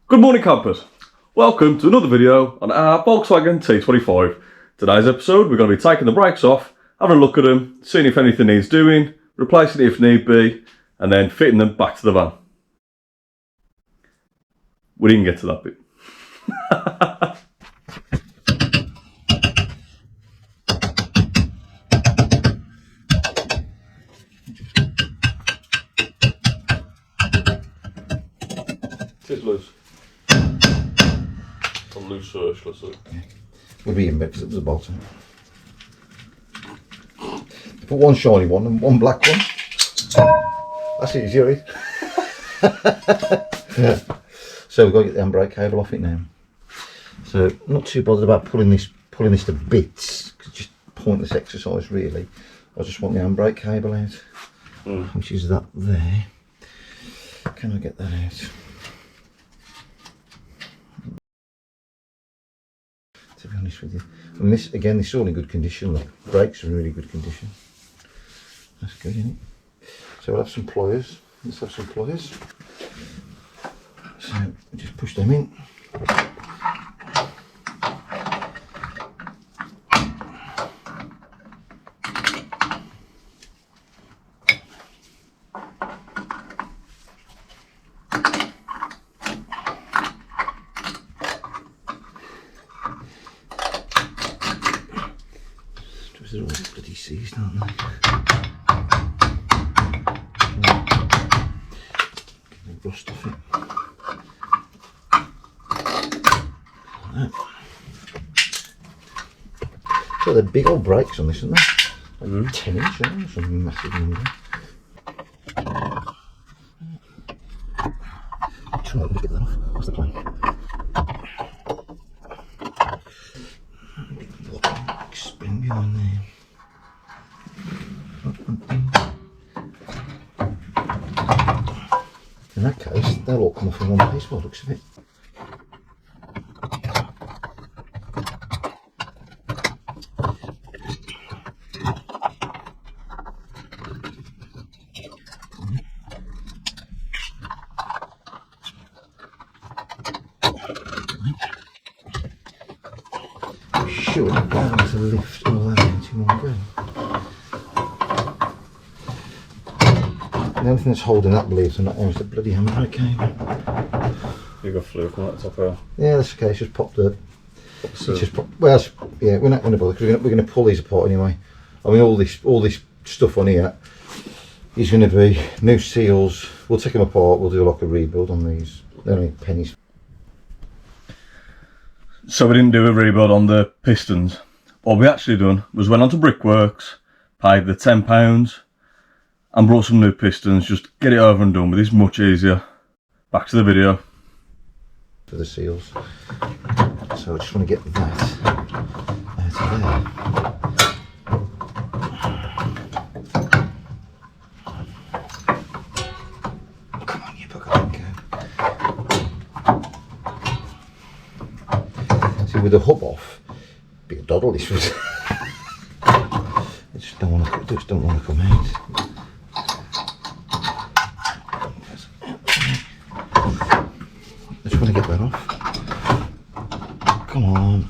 Good morning campers, welcome to another video on our Volkswagen T25. Today's episode we're going to be taking the brakes off, having a look at them, seeing if anything needs doing, replacing it if need be, and then fitting them back to the van. We didn't get to that bit. It is loose. A loose-ish, let's say. Yeah. We'll be in bed because it was a bottom. Put one shiny one and one black one. That's easier. Yeah. So we've got to get the handbrake cable off it now. So not too bothered about pulling this to bits, cause it's just pointless exercise really. I just want the handbrake cable out, which is that there. Can I get that out? To be honest with you, I mean this is all in good condition. Like brakes are in really good condition. That's good, isn't it? So we'll have some pliers. Let's have some pliers. So we just push them in. They're all bloody seized, aren't they? Get the rust off it. Like that. So they're big old brakes on this, aren't they? Like 10 inch, aren't they? Some massive number. Try to get that off. What's the plan? Spring behind there. In that case, they'll all come off in one piece by the looks of it. Sure, I'm going to lift all that into one go. The only thing that's holding that, believe it or not, is the bloody handbrake cable. You've got fluke on that top here. Yeah, that's okay. It's just popped up. It's just popped. Well, yeah, we're not going to bother because we're going to pull these apart anyway. I mean, all this stuff on here is going to be new seals. We'll take them apart. We'll do like a rebuild on these. They're only pennies. So we didn't do a rebuild on the pistons. What we actually done was went onto Brickworks, paid the £10 and brought some new pistons. Just get it over and done with. It's much easier. Back to the video. For the seals. So I just want to get that out of there. Come on, you bugger, go. See, with the hub off, bit of doddle this was. I just don't want to come out. I just want to get that off. Come on.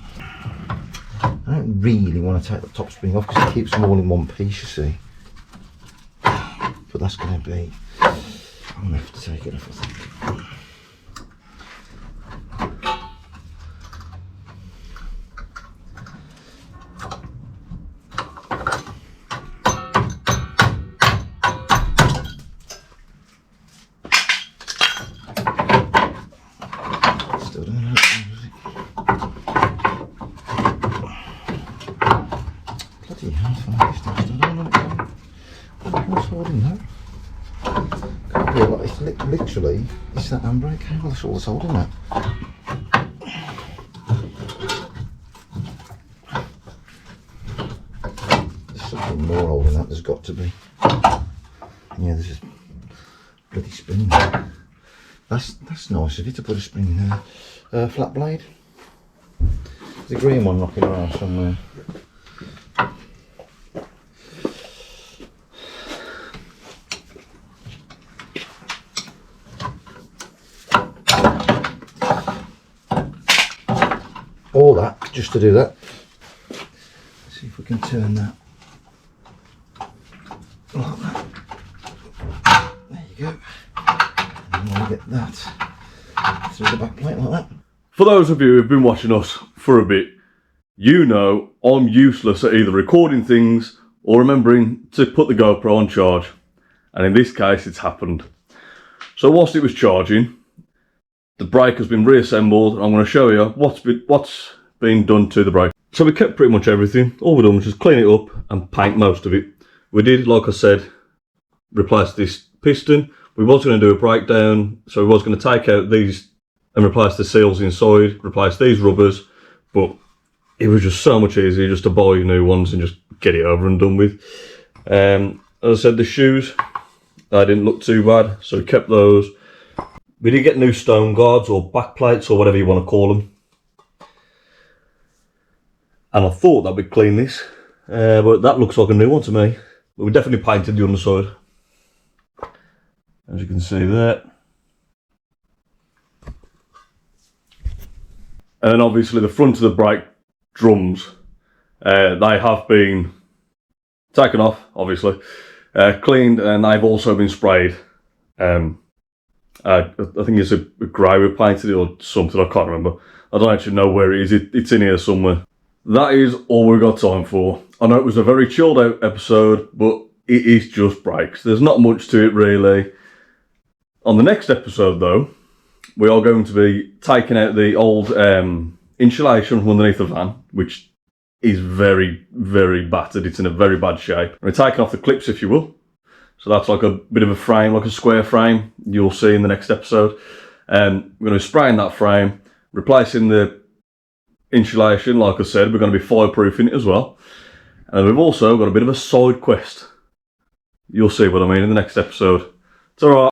I don't really want to take the top spring off because it keeps them all in one piece, you see. But that's going to be... I'm going to have to take it off, I think. Still doing it. Bloody hell, what's holding that? Can't be a lot. It's literally, it's that handbrake cable, that's all that's holding that. There's something more holding that, there's got to be. Yeah, there's a bloody spring there. That's nice of you to put a spring in there. Flat blade. There's a green one knocking around somewhere. all that just to do that. Let's see if we can turn that like that. There you go. And then we'll get that through the back plate like that. For those of you who've been watching us for a bit, you know I'm useless at either recording things or remembering to put the GoPro on charge. And in this case, it's happened. So whilst it was charging, the brake has been reassembled, and I'm going to show you what's been done to the brake. So we kept pretty much everything. All we've done was just clean it up and paint most of it. We did, like I said, replace this piston. We was going to do a breakdown, so we was going to take out these and replace the seals inside, replace these rubbers, but it was just so much easier just to buy new ones and just get it over and done with. As I said, the shoes, they didn't look too bad, so we kept those. We did get new stone guards or back plates or whatever you want to call them. And I thought that we'd clean this, but that looks like a new one to me. But we definitely painted the underside, as you can see there. And then obviously the front of the brake drums, they have been taken off, obviously, cleaned, and they've also been sprayed. I think it's a grey we painted it or something, I can't remember. I don't actually know where it is, it's in here somewhere. That is all we've got time for. I know it was a very chilled out episode, but it is just brakes. There's not much to it really. On the next episode though, we are going to be taking out the old insulation from underneath the van, which is very, very battered. It's in a very bad shape. We're taking off the clips, if you will. So that's like a bit of a frame, like a square frame, you'll see in the next episode. We're going to be spraying that frame, replacing the insulation, like I said, we're going to be fireproofing it as well. And we've also got a bit of a side quest. You'll see what I mean in the next episode. Ta-ra!